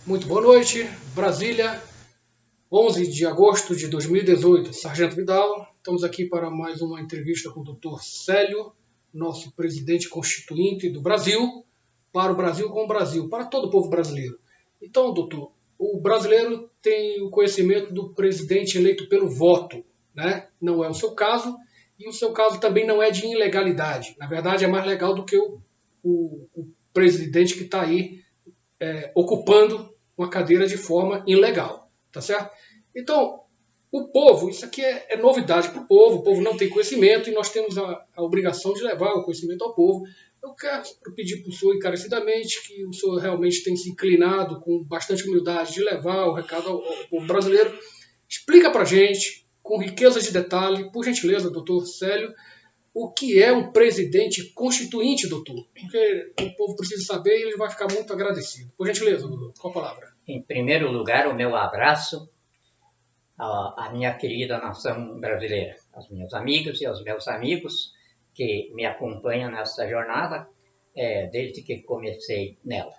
Muito boa noite, Brasília, 11 de agosto de 2018, Sargento Vidal. Estamos aqui para mais uma entrevista com o Dr. Célio, nosso presidente constituinte do Brasil, para o Brasil com o Brasil, para todo o povo brasileiro. Então, doutor, o brasileiro tem o conhecimento do presidente eleito pelo voto, né? Não é o seu caso, e o seu caso também não é de ilegalidade. Na verdade, é mais legal do que o presidente que está aí ocupando uma cadeira de forma ilegal, tá certo? Então, o povo, isso aqui é novidade para o povo não tem conhecimento e nós temos a obrigação de levar o conhecimento ao povo. Eu quero pedir para o senhor encarecidamente que o senhor realmente tem se inclinado com bastante humildade de levar o recado ao povo brasileiro. Explica para a gente, com riqueza de detalhe, por gentileza, doutor Célio, o que é um presidente constituinte, doutor? Porque o povo precisa saber e ele vai ficar muito agradecido. Por gentileza, doutor, com a palavra. Em primeiro lugar, o meu abraço à minha querida nação brasileira, aos meus amigos e aos meus amigos que me acompanham nessa jornada desde que comecei nela.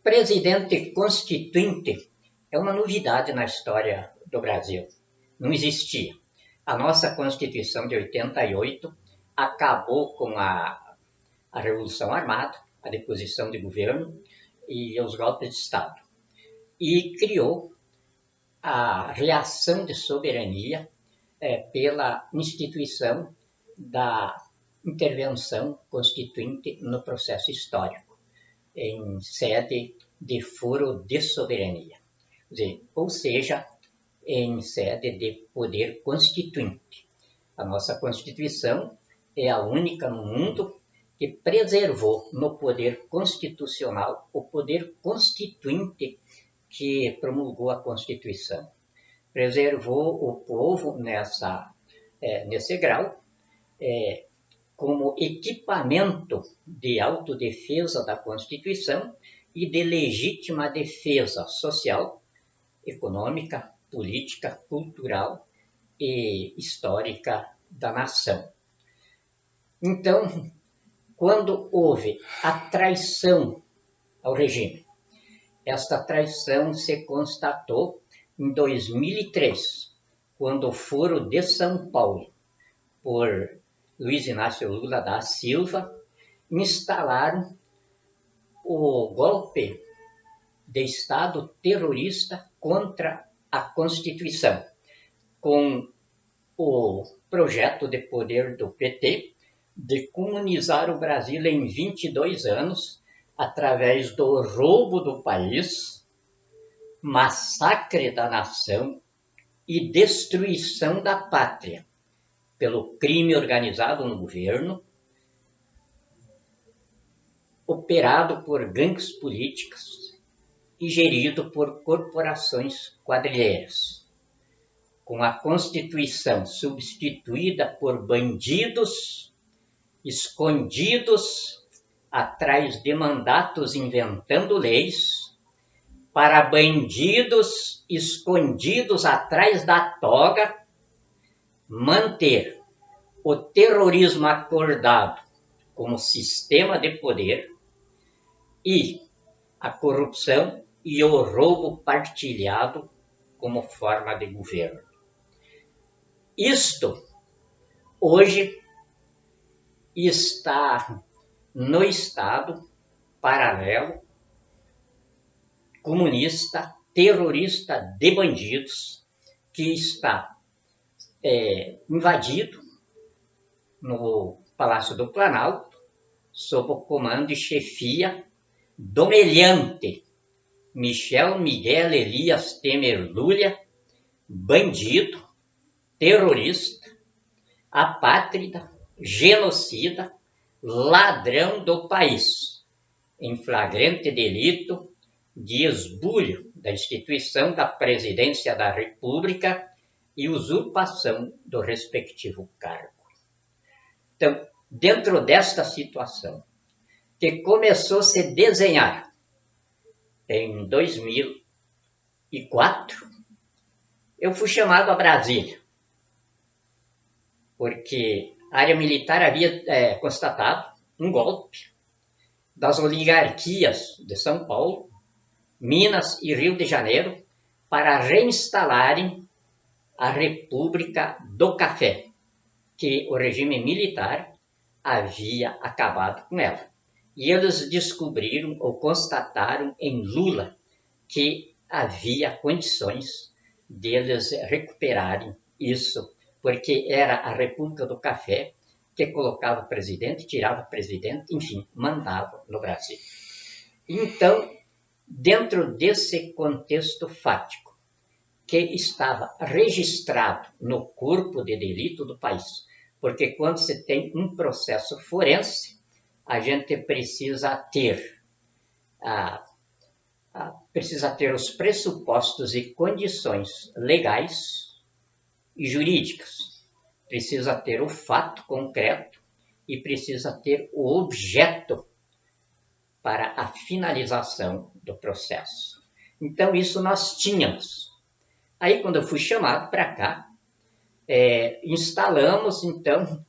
Presidente constituinte é uma novidade na história do Brasil. Não existia. A nossa Constituição de 88 acabou com a Revolução Armada, a deposição de governo e os golpes de Estado. E criou a reação de soberania pela instituição da intervenção constituinte no processo histórico, em sede de foro de soberania, ou seja, em sede de poder constituinte. A nossa Constituição é a única no mundo que preservou no poder constitucional o poder constituinte que promulgou a Constituição. Preservou o povo nesse grau como equipamento de autodefesa da Constituição e de legítima defesa social, econômica, política, cultural e histórica da nação. Então, quando houve a traição ao regime, esta traição se constatou em 2003, quando o Foro de São Paulo, por Luiz Inácio Lula da Silva, instalaram o golpe de Estado terrorista contra a Constituição, com o projeto de poder do PT de comunizar o Brasil em 22 anos através do roubo do país, massacre da nação e destruição da pátria pelo crime organizado no governo, operado por gangues políticas e gerido por corporações quadrilheiras. Com a Constituição substituída por bandidos escondidos atrás de mandatos inventando leis, para bandidos escondidos atrás da toga, manter o terrorismo acordado como sistema de poder e a corrupção e o roubo partilhado como forma de governo. Isto, hoje, está no Estado paralelo, comunista, terrorista de bandidos, que está invadido no Palácio do Planalto, sob o comando e chefia do meliante Michel Miguel Elias Temer Lulia, bandido, terrorista, apátrida, genocida, ladrão do país, em flagrante delito de esbulho da instituição da Presidência da República e usurpação do respectivo cargo. Então, dentro desta situação, que começou a se desenhar em 2004, eu fui chamado a Brasília, porque a área militar havia constatado um golpe das oligarquias de São Paulo Minas e Rio de Janeiro para reinstalarem a República do Café, que o regime militar havia acabado com ela. E eles descobriram ou constataram em Lula que havia condições deles recuperarem isso, porque era a República do Café que colocava o presidente, tirava o presidente, enfim, mandava no Brasil. Então, dentro desse contexto fático, que estava registrado no corpo de delito do país, porque quando se tem um processo forense, a gente precisa ter os pressupostos e condições legais e jurídicas. Precisa ter o fato concreto e precisa ter o objeto para a finalização do processo. Então, isso nós tínhamos. Aí, quando eu fui chamado para cá, instalamos, então,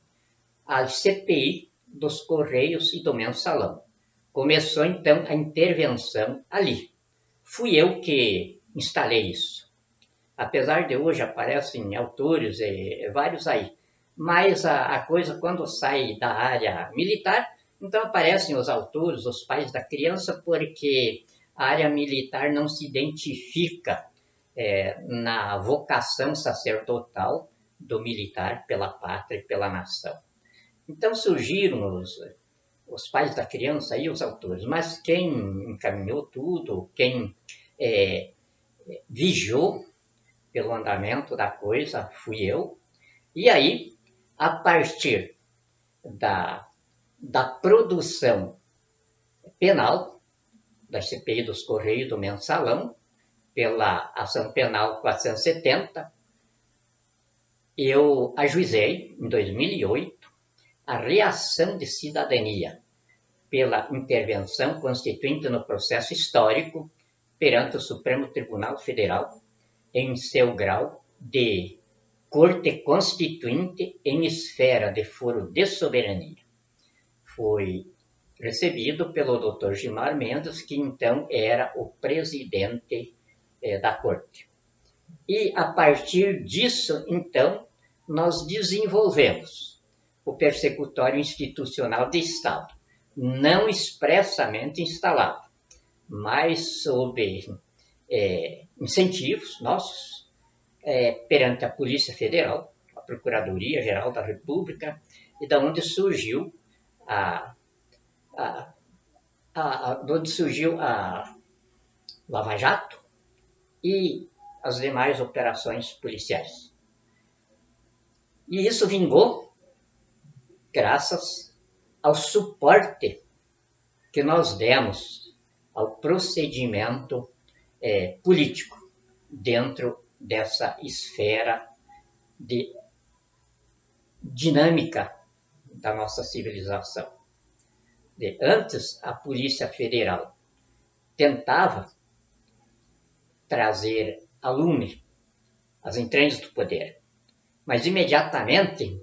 a CPI dos Correios e do Mensalão. Começou, então, a intervenção ali. Fui eu que instalei isso. Apesar de hoje aparecem autores, vários aí, mas a coisa, quando sai da área militar, então aparecem os autores, os pais da criança, porque a área militar não se identifica na vocação sacerdotal do militar pela pátria e pela nação. Então surgiram os pais da criança e os autores, mas quem encaminhou tudo, quem vigiou pelo andamento da coisa fui eu. E aí, a partir da produção penal, da CPI dos Correios do Mensalão, pela Ação Penal 470, eu ajuizei, em 2008, a reação de cidadania pela intervenção constituinte no processo histórico perante o Supremo Tribunal Federal em seu grau de Corte Constituinte em esfera de foro de soberania. Foi recebido pelo Dr. Gilmar Mendes, que então era o presidente da Corte. E a partir disso, então, nós desenvolvemos o persecutório institucional de Estado, não expressamente instalado, mas sob incentivos nossos, perante a Polícia Federal, a Procuradoria-Geral da República, e da onde surgiu a Lava Jato e as demais operações policiais. E isso vingou graças ao suporte que nós demos ao procedimento político dentro dessa esfera de dinâmica da nossa civilização. Antes, a Polícia Federal tentava trazer a lume as entranhas do poder, mas imediatamente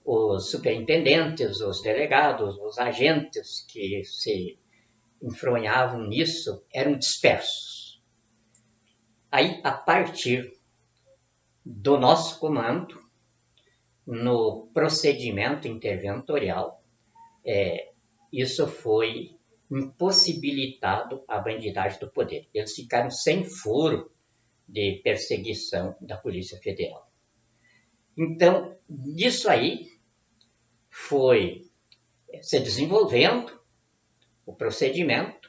os superintendentes, os delegados, os agentes que se enfronhavam nisso eram dispersos. Aí, a partir do nosso comando, no procedimento interventorial, isso foi impossibilitado à bandidagem do poder. Eles ficaram sem foro de perseguição da Polícia Federal. Então, disso aí foi se desenvolvendo o procedimento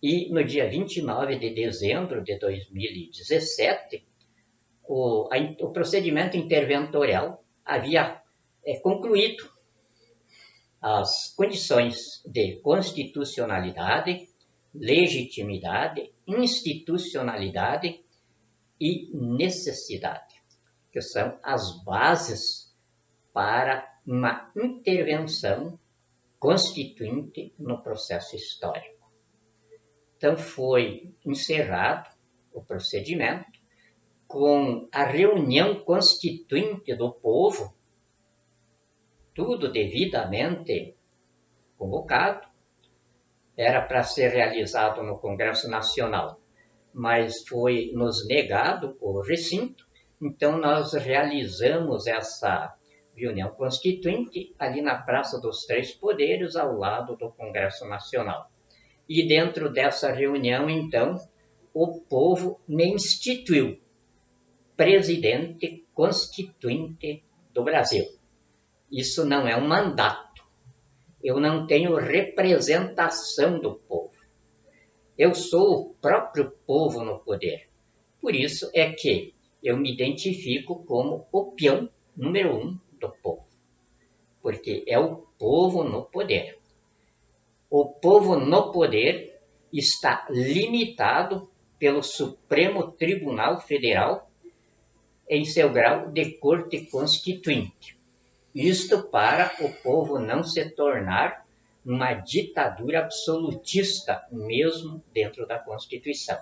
e no dia 29 de dezembro de 2017, o procedimento interventorial havia concluído as condições de constitucionalidade, legitimidade, institucionalidade e necessidade, que são as bases para uma intervenção constituinte no processo histórico. Então foi encerrado o procedimento com a reunião constituinte do povo, tudo devidamente convocado. Era para ser realizado no Congresso Nacional mas foi nos negado o recinto. Então, nós realizamos essa reunião constituinte ali na Praça dos Três Poderes, ao lado do Congresso Nacional. E dentro dessa reunião, então, o povo me instituiu presidente constituinte do Brasil. Isso não é um mandato. Eu não tenho representação do povo. Eu sou o próprio povo no poder. Por isso é que eu me identifico como o peão número 1 do povo. Porque é o povo no poder. O povo no poder está limitado pelo Supremo Tribunal Federal em seu grau de corte constituinte. Isto para o povo não se tornar uma ditadura absolutista, mesmo dentro da Constituição.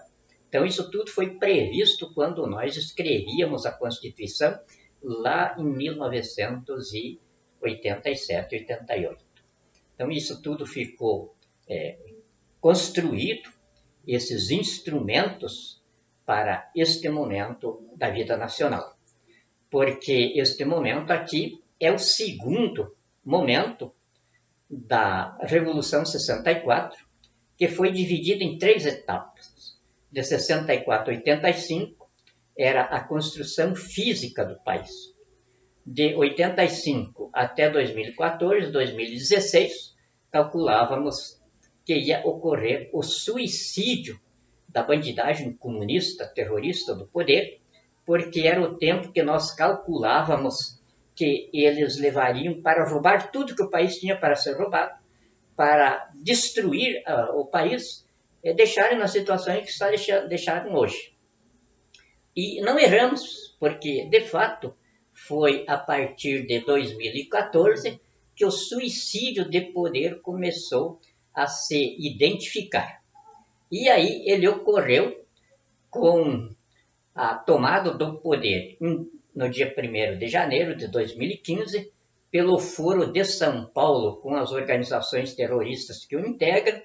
Então, isso tudo foi previsto quando nós escrevíamos a Constituição lá em 1987, 88. Então, isso tudo ficou construído, esses instrumentos, para este momento da vida nacional. Porque este momento aqui é o segundo momento da Revolução 64, que foi dividido em 3 etapas. De 64 a 85 era a construção física do país. De 85 até 2014, 2016, calculávamos que ia ocorrer o suicídio da bandidagem comunista, terrorista do poder, porque era o tempo que nós calculávamos que eles levariam para roubar tudo que o país tinha para ser roubado, para destruir o país e deixarem na situação em que está deixaram hoje. E não erramos, porque, de fato, foi a partir de 2014 que o suicídio de poder começou a se identificar. E aí ele ocorreu com a tomada do poder no dia 1º de janeiro de 2015, pelo Foro de São Paulo, com as organizações terroristas que o integram,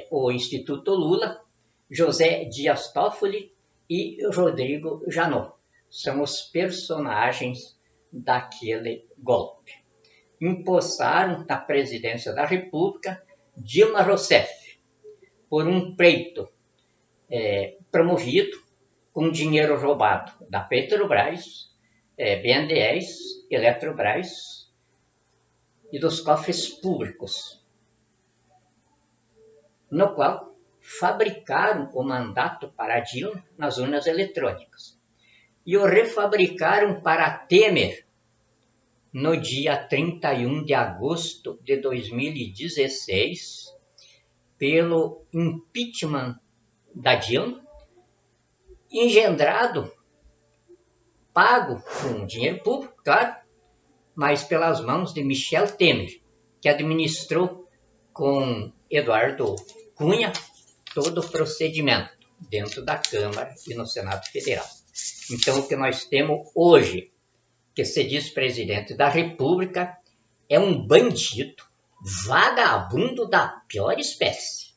o Instituto Lula, José Dias Toffoli e Rodrigo Janot. São os personagens daquele golpe. Empossaram na presidência da República Dilma Rousseff por um pleito promovido com dinheiro roubado da Petrobras, BNDES, Eletrobras e dos cofres públicos, no qual fabricaram o mandato para Dilma nas urnas eletrônicas e o refabricaram para Temer no dia 31 de agosto de 2016 pelo impeachment da Dilma, engendrado, pago com dinheiro público, claro, mas pelas mãos de Michel Temer, que administrou com Eduardo Cunha todo o procedimento dentro da Câmara e no Senado Federal. Então, o que nós temos hoje, que se diz presidente da República, é um bandido, vagabundo da pior espécie.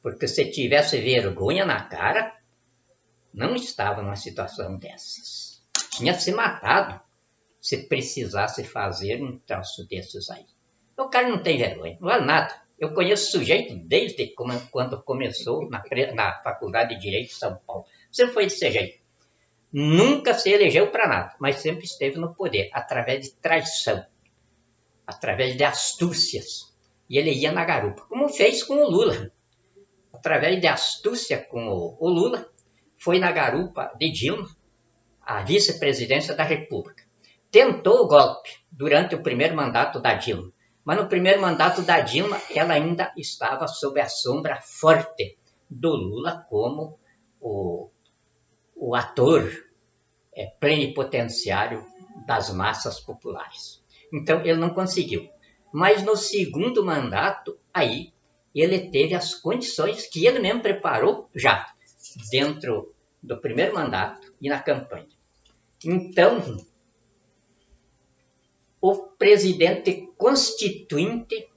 Porque se tivesse vergonha na cara, não estava numa situação dessas. Tinha se matado se precisasse fazer um troço desses aí. O cara não tem vergonha, não vale nada. Eu conheço sujeito desde quando começou na Faculdade de Direito de São Paulo. Sempre foi desse jeito. Nunca se elegeu para nada, mas sempre esteve no poder, através de traição, através de astúcias. E ele ia na garupa, como fez com o Lula. Através de astúcia com o Lula, foi na garupa de Dilma, a vice-presidência da República. Tentou o golpe durante o primeiro mandato da Dilma, mas no primeiro mandato da Dilma ela ainda estava sob a sombra forte do Lula como o ator plenipotenciário das massas populares. Então ele não conseguiu. Mas no segundo mandato, aí ele teve as condições que ele mesmo preparou já dentro do primeiro mandato e na campanha. Então, o presidente constituinte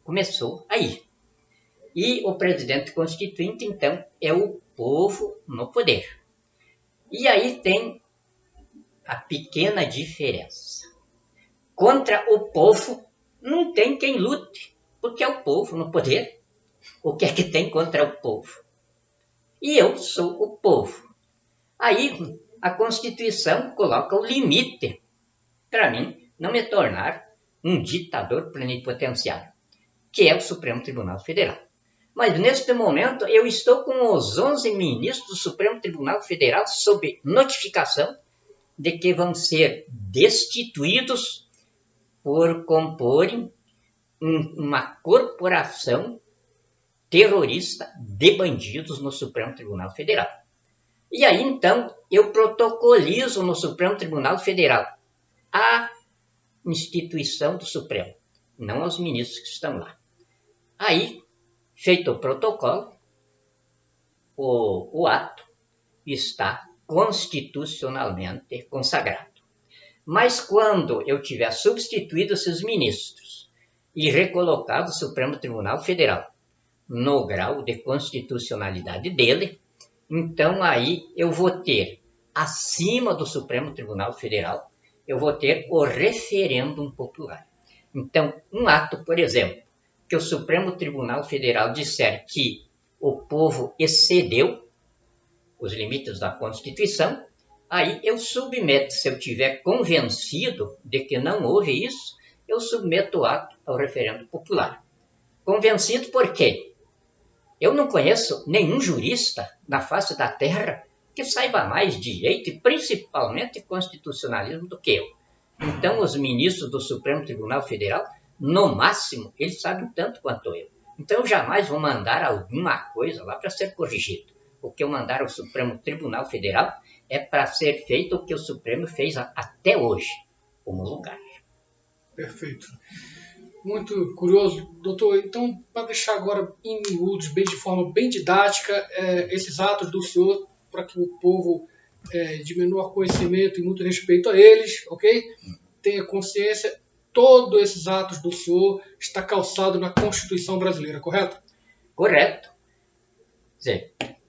começou aí. E o presidente constituinte, então, é o povo no poder. E aí tem a pequena diferença. Contra o povo não tem quem lute, porque é o povo no poder. O que é que tem contra o povo? E eu sou o povo. Aí a Constituição coloca o limite para mim não me tornar um ditador plenipotenciário, que é o Supremo Tribunal Federal. Mas neste momento eu estou com os 11 ministros do Supremo Tribunal Federal sob notificação de que vão ser destituídos por comporem uma corporação terrorista de bandidos no Supremo Tribunal Federal. E aí, então, eu protocolizo no Supremo Tribunal Federal a instituição do Supremo, não aos ministros que estão lá. Aí, feito o protocolo, o ato está constitucionalmente consagrado. Mas quando eu tiver substituído esses ministros e recolocado o Supremo Tribunal Federal no grau de constitucionalidade dele, então aí eu vou ter, acima do Supremo Tribunal Federal, eu vou ter o referêndum popular. Então, um ato, por exemplo, que o Supremo Tribunal Federal disser que o povo excedeu os limites da Constituição, aí eu submeto, se eu tiver convencido de que não houve isso, eu submeto o ato ao referendo popular. Convencido por quê? Eu não conheço nenhum jurista na face da Terra que saiba mais direito e principalmente constitucionalismo do que eu. Então, os ministros do Supremo Tribunal Federal, no máximo, eles sabem tanto quanto eu. Então, eu jamais vou mandar alguma coisa lá para ser corrigido. O que eu mandar ao Supremo Tribunal Federal é para ser feito o que o Supremo fez até hoje, homologar. Perfeito. Muito curioso, doutor. Então, para deixar agora em miúdos, bem de forma bem didática, esses atos do senhor, para que o povo diminua conhecimento e muito respeito a eles, ok? Tenha consciência, todos esses atos do senhor está calçado na Constituição brasileira, correto? Correto. Sim.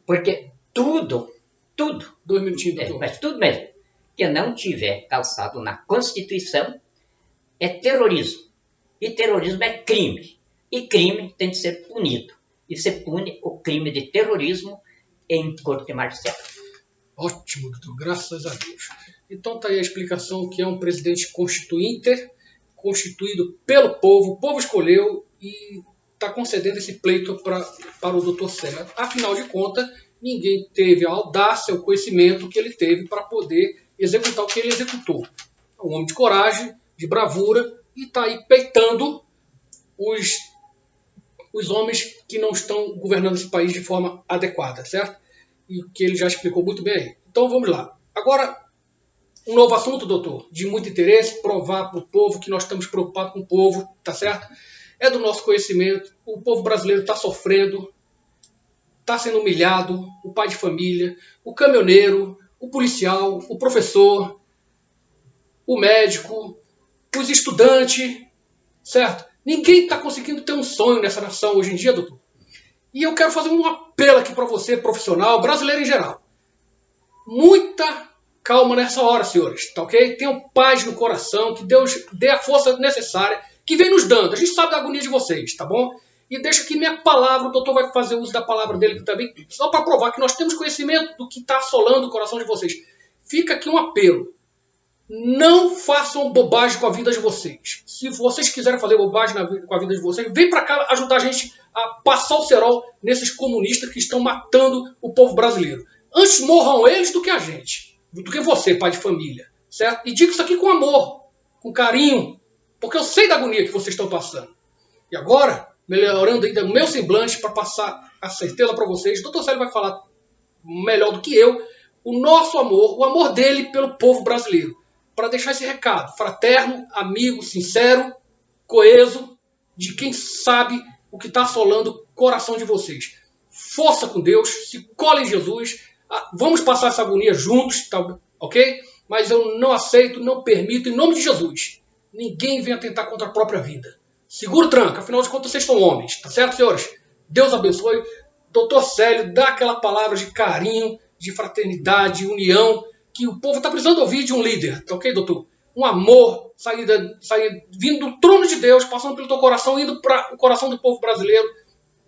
Porque tudo, 2 minutinhos, doutor. mas tudo mesmo, que não tiver calçado na Constituição é terrorismo. E terrorismo é crime. E crime tem de ser punido. E se pune o crime de terrorismo em corte marcial. Ótimo, doutor. Graças a Deus. Então está aí a explicação que é um presidente constituinte, constituído pelo povo. O povo escolheu e está concedendo esse pleito para o doutor Célio. Afinal de contas, ninguém teve a audácia, o conhecimento que ele teve para poder executar o que ele executou. É um homem de coragem, de bravura, e está aí peitando os homens que não estão governando esse país de forma adequada, certo? E que ele já explicou muito bem aí. Então vamos lá. Agora, um novo assunto, doutor, de muito interesse, provar para o povo que nós estamos preocupados com o povo, tá certo? É do nosso conhecimento, o povo brasileiro está sofrendo, está sendo humilhado, o pai de família, o caminhoneiro, o policial, o professor, o médico, os estudantes, certo? Ninguém está conseguindo ter um sonho nessa nação hoje em dia, doutor. E eu quero fazer um apelo aqui para você, profissional, brasileiro em geral. Muita calma nessa hora, senhores, tá ok? Tenham paz no coração, que Deus dê a força necessária, que vem nos dando. A gente sabe da agonia de vocês, tá bom? E deixa aqui minha palavra, o doutor vai fazer uso da palavra dele também, só para provar que nós temos conhecimento do que está assolando o coração de vocês. Fica aqui um apelo. Não façam bobagem com a vida de vocês. Se vocês quiserem fazer bobagem com a vida de vocês, vem para cá ajudar a gente a passar o cerol nesses comunistas que estão matando o povo brasileiro. Antes morram eles do que a gente, do que você, pai de família, certo? E digo isso aqui com amor, com carinho, porque eu sei da agonia que vocês estão passando. E agora, melhorando ainda o meu semblante para passar a certeza para vocês, o doutor Célio vai falar melhor do que eu, o nosso amor, o amor dele pelo povo brasileiro. Para deixar esse recado fraterno, amigo, sincero, coeso, de quem sabe o que está assolando o coração de vocês. Força com Deus, se cola em Jesus, vamos passar essa agonia juntos, tá, ok? Mas eu não aceito, não permito, em nome de Jesus, ninguém venha tentar contra a própria vida. Segura o tranco, afinal de contas vocês são homens, tá certo, senhores? Deus abençoe. Doutor Célio, dá aquela palavra de carinho, de fraternidade, de união, que o povo está precisando ouvir de um líder, tá ok, doutor? Um amor, vindo do trono de Deus, passando pelo teu coração, indo para o coração do povo brasileiro.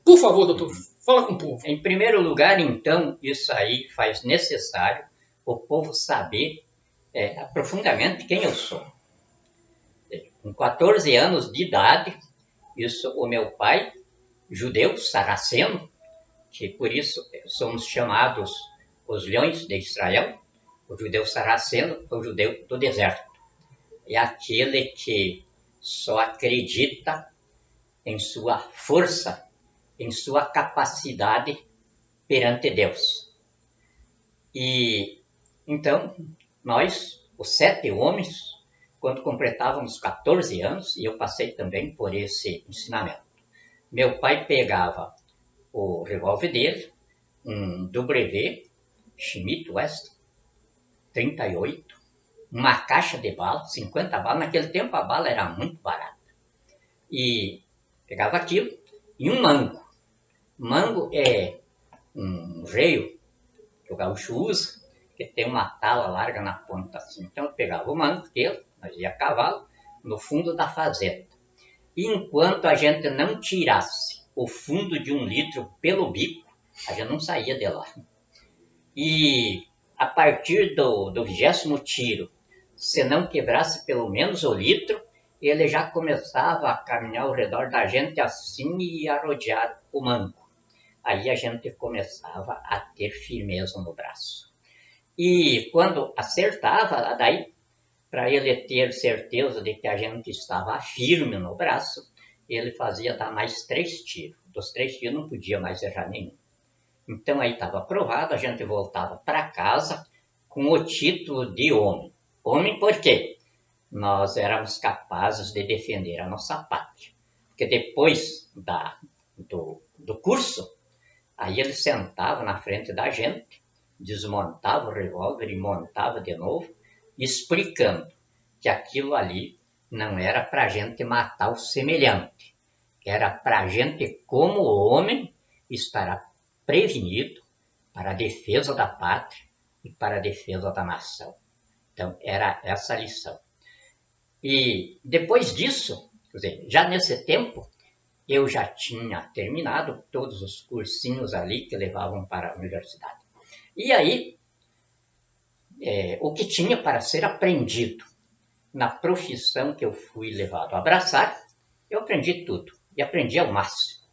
Por favor, doutor, fala com o povo. Em primeiro lugar, então, isso aí faz necessário o povo saber profundamente quem eu sou. Com 14 anos de idade, isso o meu pai, judeu, sarraceno, que por isso somos chamados os leões de Israel, o judeu sarraceno, o judeu do deserto. É aquele que só acredita em sua força, em sua capacidade perante Deus. E então, nós, os 7 homens, quando completávamos 14 anos, e eu passei também por esse ensinamento, meu pai pegava o revólver dele, um W Schmidt Wesson 38, uma caixa de bala, 50 balas, naquele tempo a bala era muito barata, e pegava aquilo e um mango. Mango é um reio que o gaúcho usa, que tem uma tala larga na ponta assim. Então eu pegava o mango dele, nós ia a cavalo, no fundo da fazenda. E enquanto a gente não tirasse o fundo de 1 litro pelo bico, a gente não saía de lá. E a partir do 20º tiro, se não quebrasse pelo menos o litro, ele já começava a caminhar ao redor da gente assim e a rodear o mango. Aí a gente começava a ter firmeza no braço. E quando acertava, daí, para ele ter certeza de que a gente estava firme no braço, ele fazia dar mais 3 tiros. Dos 3 tiros não podia mais errar nenhum. Então aí estava aprovado, a gente voltava para casa com o título de homem. Homem por quê? Nós éramos capazes de defender a nossa pátria. Porque depois do curso, aí ele sentava na frente da gente, desmontava o revólver e montava de novo, explicando que aquilo ali não era para a gente matar o semelhante, era para a gente, como homem, estar prevenido para a defesa da pátria e para a defesa da nação. Então, era essa a lição. E depois disso, quer dizer, já nesse tempo, eu já tinha terminado todos os cursinhos ali que levavam para a universidade. E aí, o que tinha para ser aprendido na profissão que eu fui levado a abraçar, eu aprendi tudo. E aprendi ao máximo.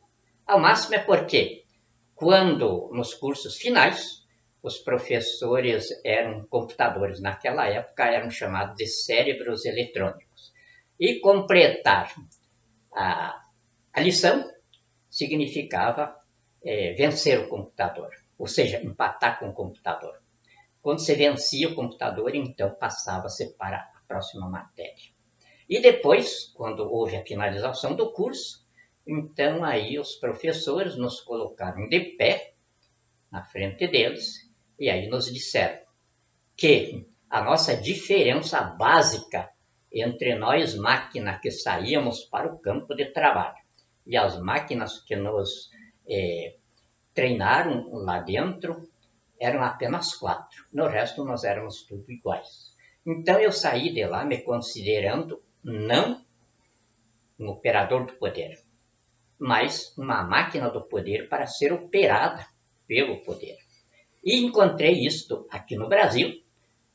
Ao máximo é porque, quando nos cursos finais, os professores eram computadores. Naquela época eram chamados de cérebros eletrônicos. E completar a lição significava vencer o computador, ou seja, empatar com o computador. Quando você vencia o computador, então passava-se para a próxima matéria. E depois, quando houve a finalização do curso, então aí os professores nos colocaram de pé na frente deles e aí nos disseram que a nossa diferença básica entre nós máquinas que saíamos para o campo de trabalho e as máquinas que nos treinaram lá dentro eram apenas 4. No resto nós éramos tudo iguais. Então eu saí de lá me considerando não um operador do poder, mas uma máquina do poder para ser operada pelo poder. E encontrei isto aqui no Brasil,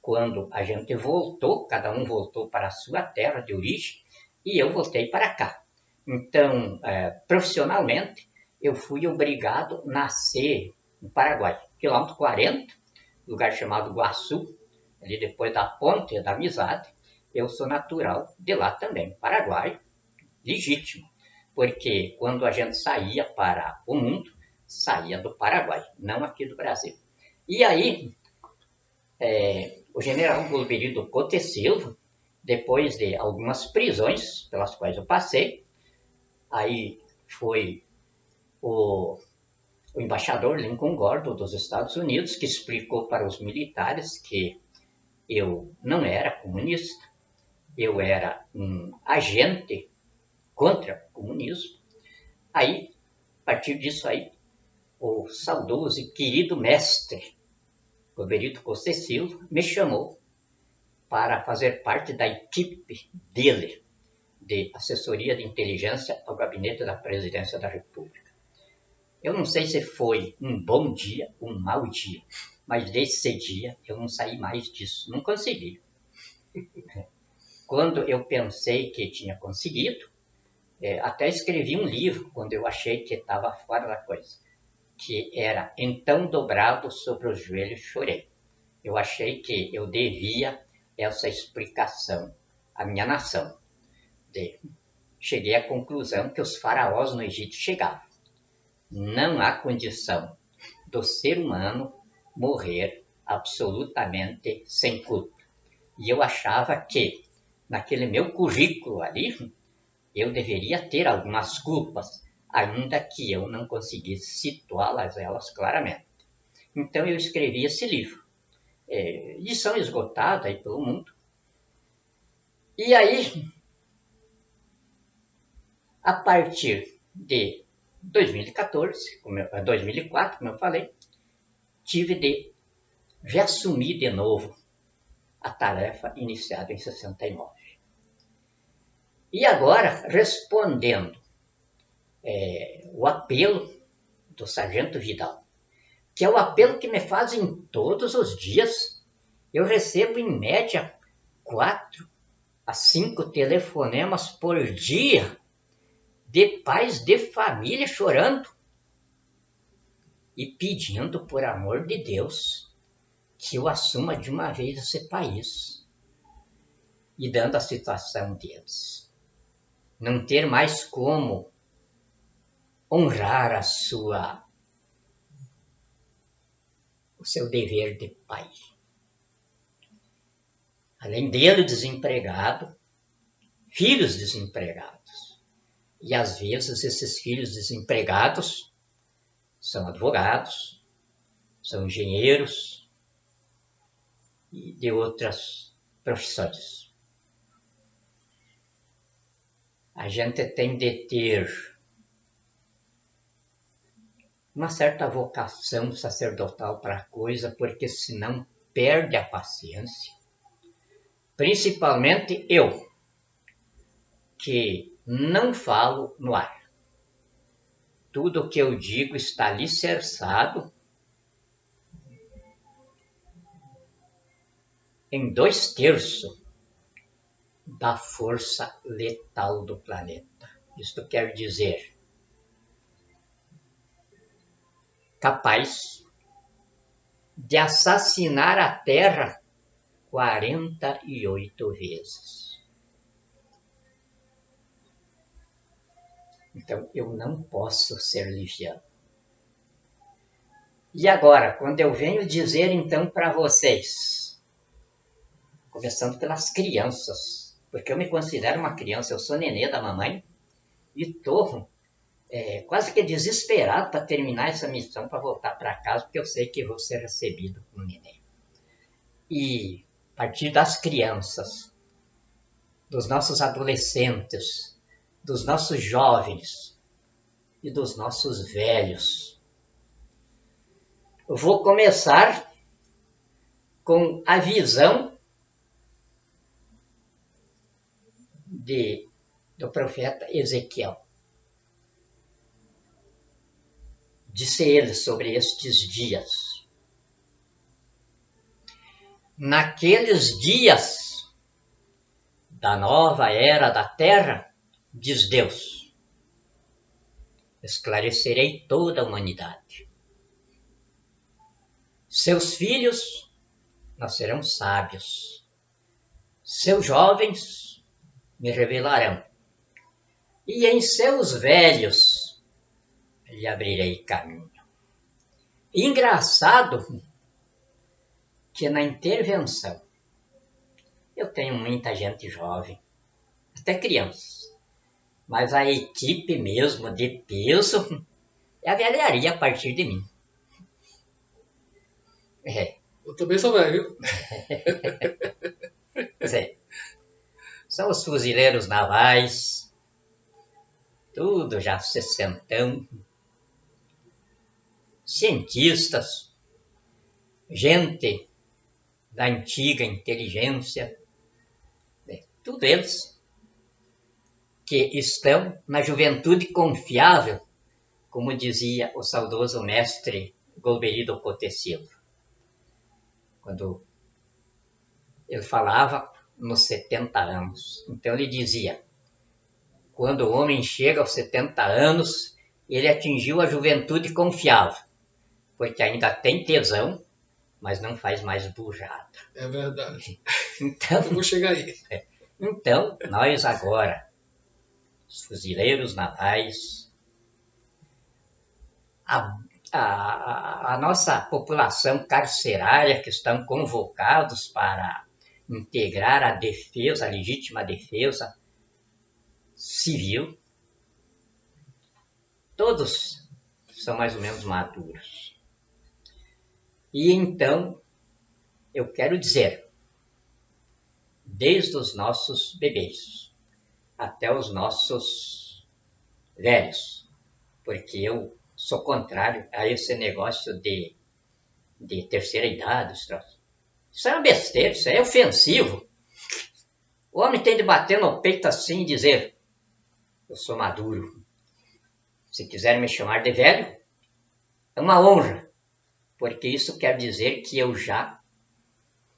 quando a gente voltou, cada um voltou para a sua terra de origem, e eu voltei para cá. Então, profissionalmente, eu fui obrigado a nascer no Paraguai, quilômetro 40, lugar chamado Guaçu, ali depois da Ponte da Amizade. Eu sou natural de lá também, Paraguai, legítimo, porque quando a gente saía para o mundo, saía do Paraguai, não aqui do Brasil. E aí, o general Golbery Couto e Silva, depois de algumas prisões pelas quais eu passei, aí foi o embaixador Lincoln Gordon dos Estados Unidos, que explicou para os militares que eu não era comunista, eu era um agente contra o comunismo. Aí a partir disso aí, o saudoso e querido mestre Roberto Costa Silva me chamou para fazer parte da equipe dele de assessoria de inteligência ao gabinete da presidência da República. Eu não sei se foi um bom dia, um mau dia, mas desse dia eu não saí mais disso, não consegui. Quando eu pensei que tinha conseguido, até escrevi um livro quando eu achei que estava fora da coisa, que era Então Dobrado sobre os Joelhos Chorei. Eu achei que eu devia essa explicação à minha nação. Cheguei à conclusão que os faraós no Egito chegavam. Não há condição do ser humano morrer absolutamente sem culpa. E eu achava que, naquele meu currículo ali, eu deveria ter algumas culpas, ainda que eu não conseguisse situá-las elas claramente. Então eu escrevi esse livro. Edição esgotada aí pelo mundo. E aí, a partir de 2014, 2004, como eu falei, tive de reassumir de novo a tarefa iniciada em 69. E agora, respondendo o apelo do Sargento Vidal, que é o apelo que me fazem todos os dias, eu recebo em média 4 a 5 telefonemas por dia de pais de família chorando e pedindo, por amor de Deus, que eu assuma de uma vez esse país. E dando a situação deles. Não ter mais como honrar o seu dever de pai. Além dele, desempregado, filhos desempregados. E às vezes esses filhos desempregados são advogados, são engenheiros e de outras profissões. A gente tem de ter uma certa vocação sacerdotal para a coisa, porque senão perde a paciência. Principalmente eu, que não falo no ar. Tudo o que eu digo está alicerçado em 2/3 da força letal do planeta. Isto quer dizer, capaz de assassinar a Terra 48 vezes. Então, eu não posso ser liviano. E agora, quando eu venho dizer então para vocês, começando pelas crianças, porque eu me considero uma criança, eu sou nenê da mamãe, e estou quase que desesperado para terminar essa missão, para voltar para casa, porque eu sei que vou ser recebido como nenê. E a partir das crianças, dos nossos adolescentes, dos nossos jovens e dos nossos velhos, eu vou começar com a visão do profeta Ezequiel. Disse ele sobre estes dias: naqueles dias da nova era da terra, diz Deus, esclarecerei toda a humanidade. Seus filhos nascerão sábios, seus jovens me revelarão, e em seus velhos lhe abrirei caminho. Engraçado que na intervenção eu tenho muita gente jovem, até crianças, mas a equipe mesmo de peso é a velharia a partir de mim. Eu também sou velho. São os fuzileiros navais, tudo já 60, cientistas, gente da antiga inteligência, tudo eles que estão na juventude confiável, como dizia o saudoso mestre Golbery Potecilo, quando ele falava nos 70 anos. Então ele dizia, quando o homem chega aos 70 anos, ele atingiu a juventude confiável, porque ainda tem tesão, mas não faz mais burrada. É verdade. Então, Eu vou chegar aí. Então, nós agora, os fuzileiros navais, a nossa população carcerária que estão convocados para integrar a defesa, a legítima defesa civil, todos são mais ou menos maduros. E então, eu quero dizer, desde os nossos bebês até os nossos velhos, porque eu sou contrário a esse negócio de terceira idade. Isso é uma besteira, isso é ofensivo. O homem tem de bater no peito assim e dizer, eu sou maduro. Se quiserem me chamar de velho, é uma honra, porque isso quer dizer que eu já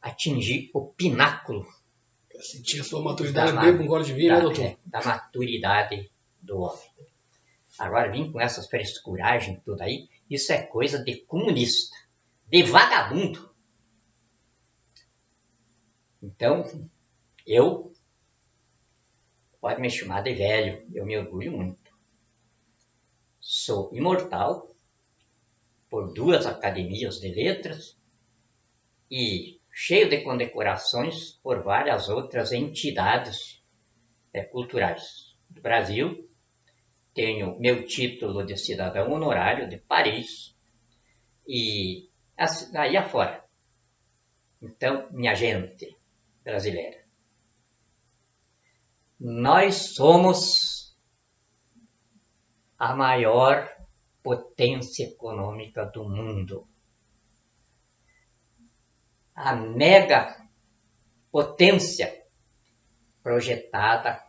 atingi o pináculo. Sentir a sua maturidade, bebo um gole de vinho, né, doutor? Da maturidade do homem. Agora, vim com essas frescuragens tudo aí, isso é coisa de comunista, de vagabundo. Então, pode me chamar de velho, eu me orgulho muito. Sou imortal por 2 academias de letras e cheio de condecorações por várias outras entidades culturais do Brasil. Tenho meu título de cidadão honorário de Paris e aí afora. Então, minha gente brasileira, nós somos a maior potência econômica do mundo. A mega potência projetada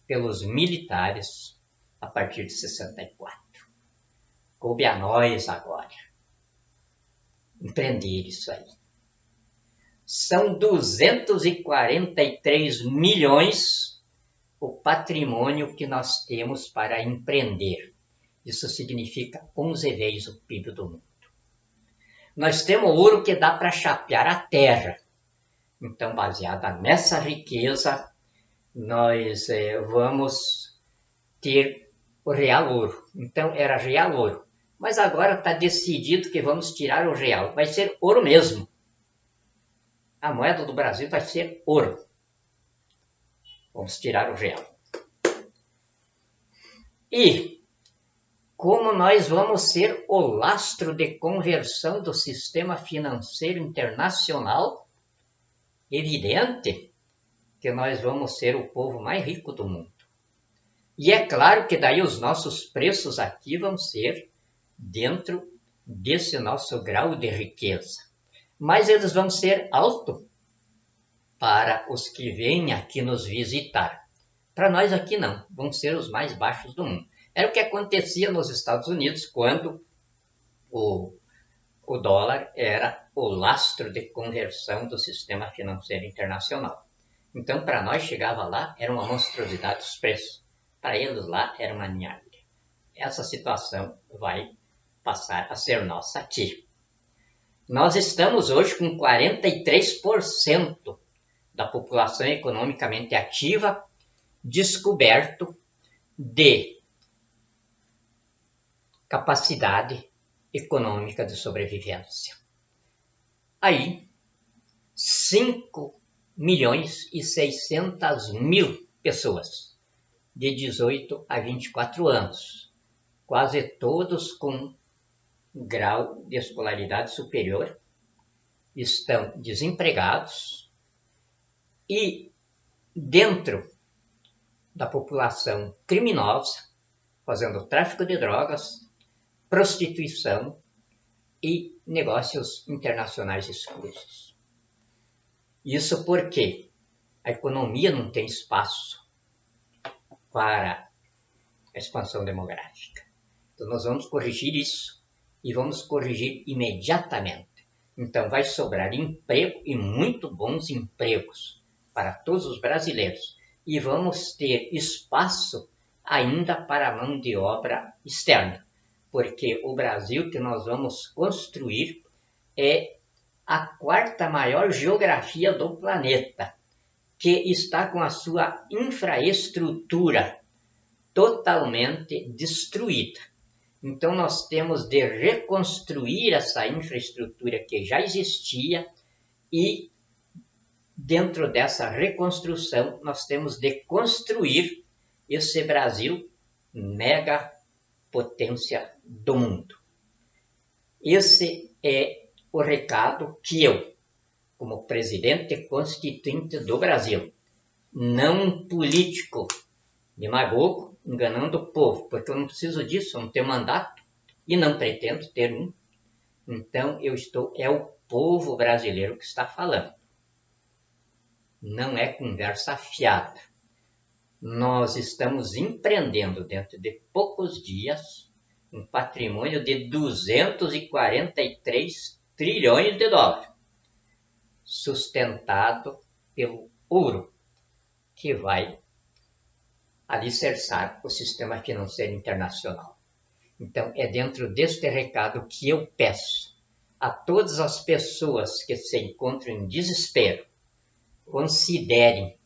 pelos militares a partir de 64. Coube a nós agora empreender isso aí. São 243 milhões o patrimônio que nós temos para empreender. Isso significa 11 vezes o PIB do mundo. Nós temos ouro que dá para chapear a terra. Então, baseada nessa riqueza, nós vamos ter o real ouro. Então, era real ouro. Mas agora está decidido que vamos tirar o real. Vai ser ouro mesmo. A moeda do Brasil vai ser ouro. Vamos tirar o real. E como nós vamos ser o lastro de conversão do sistema financeiro internacional, evidente que nós vamos ser o povo mais rico do mundo. E é claro que daí os nossos preços aqui vão ser dentro desse nosso grau de riqueza. Mas eles vão ser altos para os que vêm aqui nos visitar. Para nós aqui não, vão ser os mais baixos do mundo. Era o que acontecia nos Estados Unidos quando o dólar era o lastro de conversão do sistema financeiro internacional. Então, para nós, chegava lá, era uma monstruosidade os preços. Para eles lá, era uma ninharia. Essa situação vai passar a ser nossa aqui. Nós estamos hoje com 43% da população economicamente ativa descoberto de capacidade econômica de sobrevivência. Aí, 5.600.000 pessoas de 18 a 24 anos, quase todos com grau de escolaridade superior, estão desempregados e dentro da população criminosa, fazendo tráfico de drogas, prostituição e negócios internacionais escusos. Isso porque a economia não tem espaço para a expansão demográfica. Então nós vamos corrigir isso e vamos corrigir imediatamente. Então vai sobrar emprego e muito bons empregos para todos os brasileiros. E vamos ter espaço ainda para a mão de obra externa. Porque o Brasil que nós vamos construir é a quarta maior geografia do planeta, que está com a sua infraestrutura totalmente destruída. Então nós temos de reconstruir essa infraestrutura que já existia e dentro dessa reconstrução nós temos de construir esse Brasil mega potência do mundo. Esse é o recado que eu, como presidente constituinte do Brasil, não um político demagogo, enganando o povo, porque eu não preciso disso, eu não tenho mandato e não pretendo ter um. Então é o povo brasileiro que está falando. Não é conversa fiada. Nós estamos empreendendo dentro de poucos dias um patrimônio de 243 trilhões de dólares, sustentado pelo ouro, que vai alicerçar o sistema financeiro internacional. Então, é dentro deste recado que eu peço a todas as pessoas que se encontram em desespero, considerem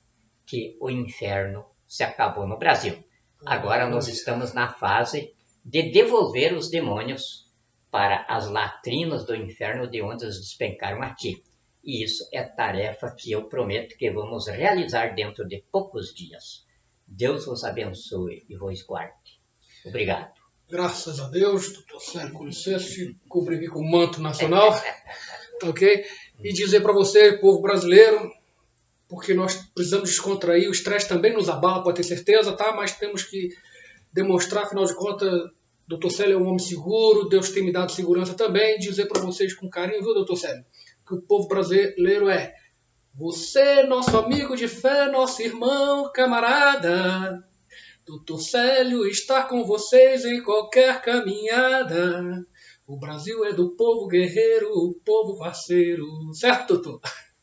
que o inferno se acabou no Brasil. Agora nós estamos na fase de devolver os demônios para as latrinas do inferno de onde eles despencaram aqui. E isso é tarefa que eu prometo que vamos realizar dentro de poucos dias. Deus vos abençoe e vos guarde. Obrigado. Graças a Deus, doutor Célio, com licença, te cobri aqui com o manto nacional, ok? E dizer para você, povo brasileiro, porque nós precisamos descontrair, o estresse também nos abala, pode ter certeza, tá? Mas temos que demonstrar, afinal de contas, doutor Célio é um homem seguro, Deus tem me dado segurança também, dizer para vocês com carinho, viu, doutor Célio, que o povo brasileiro é você, nosso amigo de fé, nosso irmão, camarada. Doutor Célio está com vocês em qualquer caminhada. O Brasil é do povo guerreiro, o povo parceiro. Certo, doutor?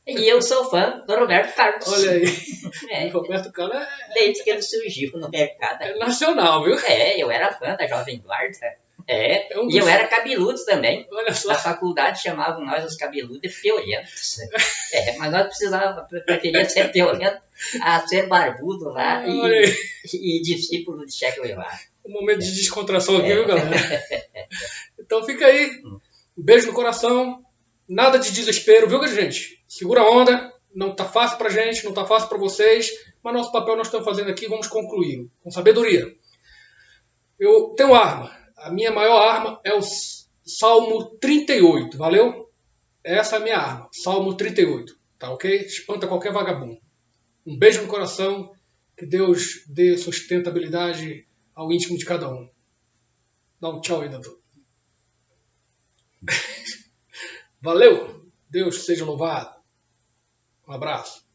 E eu sou fã do Roberto Carlos. Olha aí. Roberto Carlos desde que ele surgiu no mercado. É nacional, viu? Eu era fã da Jovem Guarda. E eu era cabeludo também. Olha só. Na faculdade chamavam nós os cabeludos de feolentos. Mas nós preferia ser feolento a ser barbudo lá e discípulo de Che Guevara. Um momento de descontração aqui, viu, galera? Então fica aí. Um beijo no coração. Nada de desespero, viu, gente? Segura a onda. Não tá fácil pra gente, não tá fácil pra vocês. Mas nosso papel nós estamos fazendo aqui, vamos concluir. Com sabedoria. Eu tenho arma. A minha maior arma é o Salmo 38, valeu? Essa é a minha arma, Salmo 38, tá ok? Espanta qualquer vagabundo. Um beijo no coração, que Deus dê sustentabilidade ao íntimo de cada um. Dá um tchau aí, doutor. Valeu, Deus seja louvado. Um abraço.